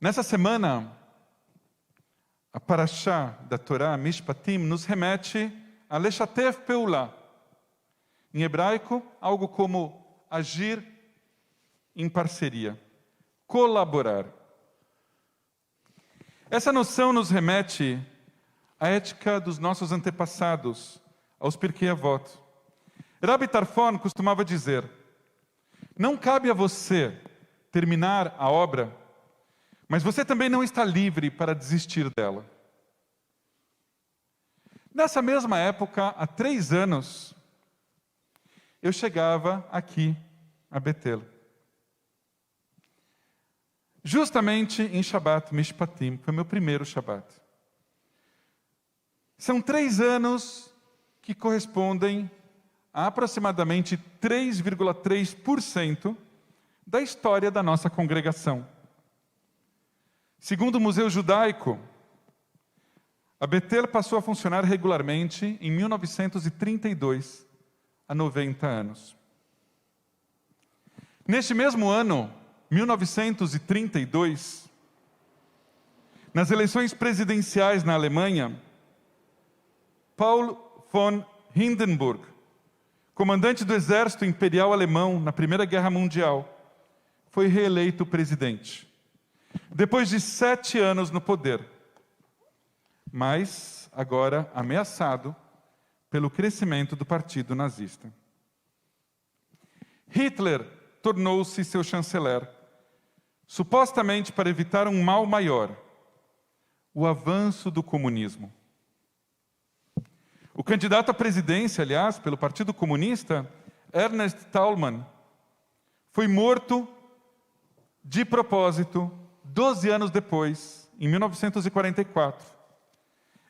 Nessa semana, a Parashá da Torá, Mishpatim, nos remete a Leshatef Peulah. Em hebraico, algo como agir em parceria, colaborar. Essa noção nos remete à ética dos nossos antepassados, aos Pirkei Avot. Rabbi Tarfon costumava dizer: não cabe a você terminar a obra, mas você também não está livre para desistir dela. Nessa mesma época, há 3 anos, eu chegava aqui a Betel. Justamente em Shabbat Mishpatim, foi meu primeiro Shabbat. São 3 anos que correspondem a aproximadamente 3,3% da história da nossa congregação. Segundo o Museu Judaico, a Betel passou a funcionar regularmente em 1932, há 90 anos. Neste mesmo ano, 1932, nas eleições presidenciais na Alemanha, Paul von Hindenburg, comandante do exército imperial alemão na Primeira Guerra Mundial, foi reeleito presidente, depois de 7 anos no poder, mas agora ameaçado pelo crescimento do partido nazista. Hitler tornou-se seu chanceler, supostamente para evitar um mal maior, o avanço do comunismo. O candidato à presidência, aliás, pelo Partido Comunista, Ernst Thälmann, foi morto de propósito 12 anos depois, em 1944.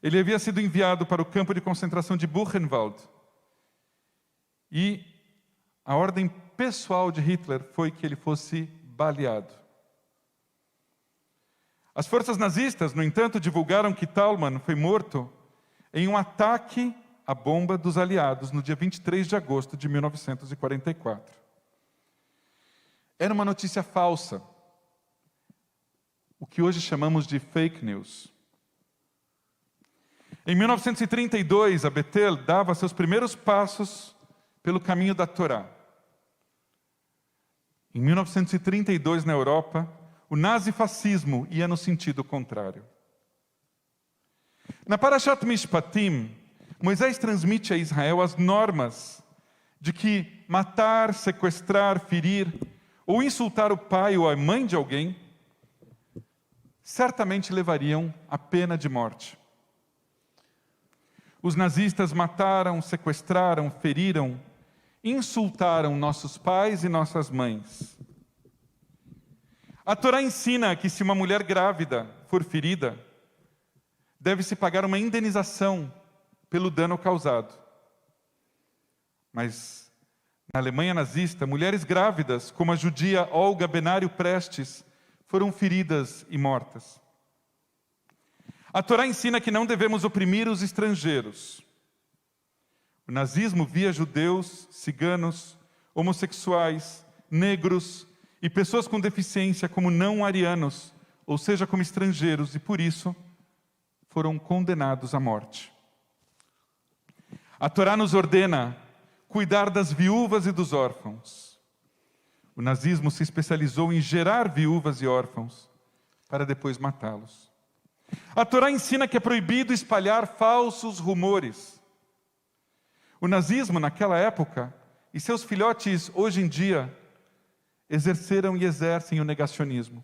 Ele havia sido enviado para o campo de concentração de Buchenwald. E a ordem pessoal de Hitler foi que ele fosse baleado. As forças nazistas, no entanto, divulgaram que Thälmann foi morto em um ataque à bomba dos aliados no dia 23 de agosto de 1944. Era uma notícia falsa, o que hoje chamamos de fake news. Em 1932, a Betel dava seus primeiros passos pelo caminho da Torá. Em 1932, na Europa, o nazifascismo ia no sentido contrário. Na Parashat Mishpatim, Moisés transmite a Israel as normas de que matar, sequestrar, ferir ou insultar o pai ou a mãe de alguém certamente levariam à pena de morte. Os nazistas mataram, sequestraram, feriram, insultaram nossos pais e nossas mães. A Torá ensina que se uma mulher grávida for ferida, deve-se pagar uma indenização pelo dano causado. Mas, na Alemanha nazista, mulheres grávidas, como a judia Olga Benário Prestes, foram feridas e mortas. A Torá ensina que não devemos oprimir os estrangeiros. O nazismo via judeus, ciganos, homossexuais, negros e pessoas com deficiência como não arianos, ou seja, como estrangeiros, e por isso foram condenados à morte. A Torá nos ordena cuidar das viúvas e dos órfãos. O nazismo se especializou em gerar viúvas e órfãos para depois matá-los. A Torá ensina que é proibido espalhar falsos rumores. O nazismo, naquela época, e seus filhotes hoje em dia, exerceram e exercem o negacionismo.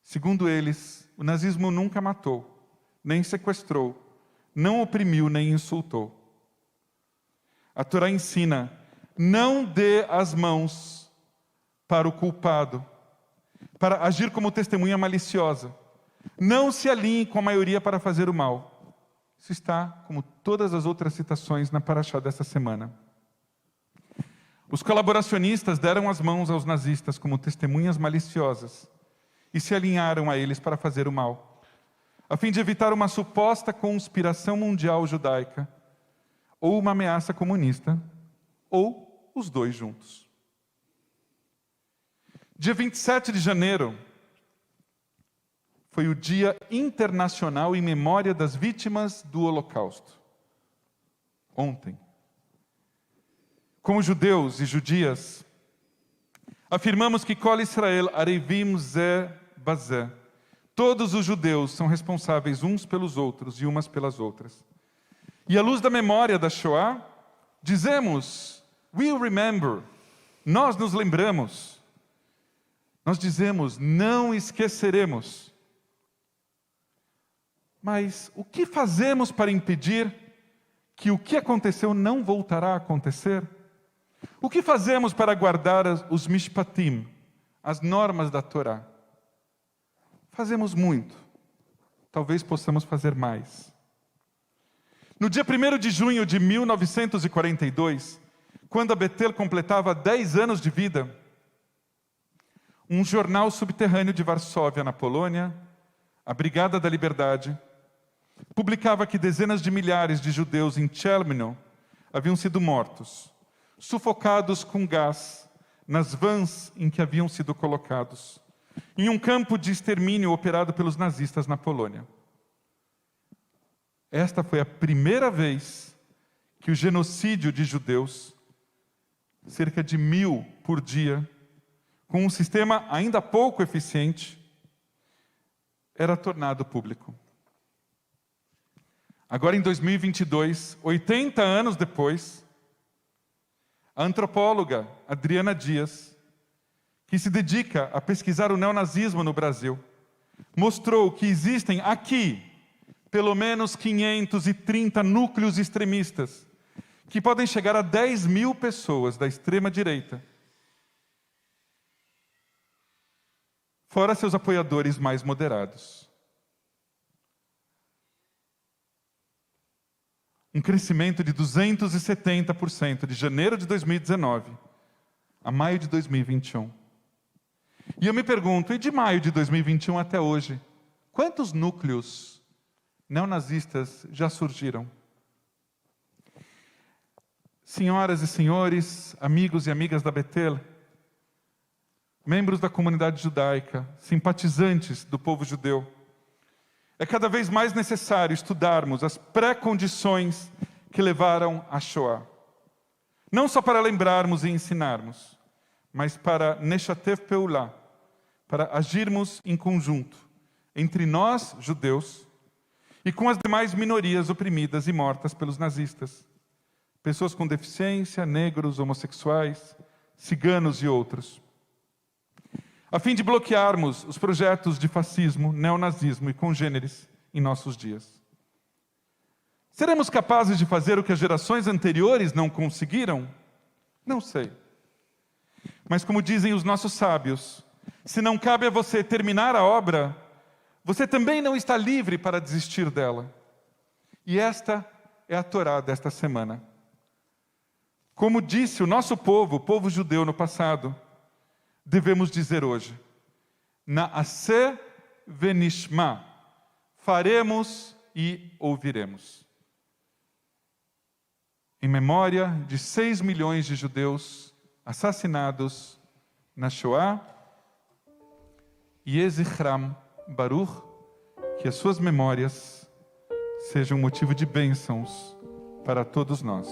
Segundo eles, o nazismo nunca matou, nem sequestrou, não oprimiu nem insultou. A Torá ensina: não dê as mãos para o culpado, para agir como testemunha maliciosa. Não se alinhe com a maioria para fazer o mal. Isso está, como todas as outras citações, na Parashá dessa semana. Os colaboracionistas deram as mãos aos nazistas como testemunhas maliciosas e se alinharam a eles para fazer o mal, a fim de evitar uma suposta conspiração mundial judaica, ou uma ameaça comunista, ou os dois juntos. Dia 27 de janeiro, foi o Dia Internacional em Memória das Vítimas do Holocausto. Ontem. Como judeus e judias, afirmamos que Kol Israel arevim zé bazé. Todos os judeus são responsáveis uns pelos outros e umas pelas outras. E à luz da memória da Shoah, dizemos, we'll remember, nós nos lembramos. Nós dizemos, não esqueceremos. Mas o que fazemos para impedir que o que aconteceu não voltará a acontecer? O que fazemos para guardar os mishpatim, as normas da Torá? Fazemos muito. Talvez possamos fazer mais. No dia 1º de junho de 1942, quando a Betel completava 10 anos de vida, um jornal subterrâneo de Varsóvia, na Polônia, a Brigada da Liberdade, publicava que dezenas de milhares de judeus em Chelmno haviam sido mortos, sufocados com gás nas vans em que haviam sido colocados, em um campo de extermínio operado pelos nazistas na Polônia. Esta foi a primeira vez que o genocídio de judeus, cerca de 1.000 por dia, com um sistema ainda pouco eficiente, era tornado público. Agora, em 2022, 80 anos depois, a antropóloga Adriana Dias, que se dedica a pesquisar o neonazismo no Brasil, mostrou que existem aqui pelo menos 530 núcleos extremistas, que podem chegar a 10.000 pessoas da extrema-direita, fora seus apoiadores mais moderados. Um crescimento de 270% de janeiro de 2019 a maio de 2021. E eu me pergunto, e de maio de 2021 até hoje, quantos núcleos neonazistas já surgiram? Senhoras e senhores, amigos e amigas da Betel, membros da comunidade judaica, simpatizantes do povo judeu, é cada vez mais necessário estudarmos as pré-condições que levaram à Shoah. Não só para lembrarmos e ensinarmos, mas para Neshatev Peulah, para agirmos em conjunto, entre nós, judeus, e com as demais minorias oprimidas e mortas pelos nazistas. Pessoas com deficiência, negros, homossexuais, ciganos e outros. A fim de bloquearmos os projetos de fascismo, neonazismo e congêneres em nossos dias. Seremos capazes de fazer o que as gerações anteriores não conseguiram? Não sei. Mas como dizem os nossos sábios, se não cabe a você terminar a obra, você também não está livre para desistir dela. E esta é a Torá desta semana. Como disse o nosso povo, o povo judeu no passado, devemos dizer hoje, Naaseh venishma, faremos e ouviremos. Em memória de 6 milhões de judeus assassinados na Shoah, Yezichram Baruch, que as suas memórias sejam motivo de bênçãos para todos nós.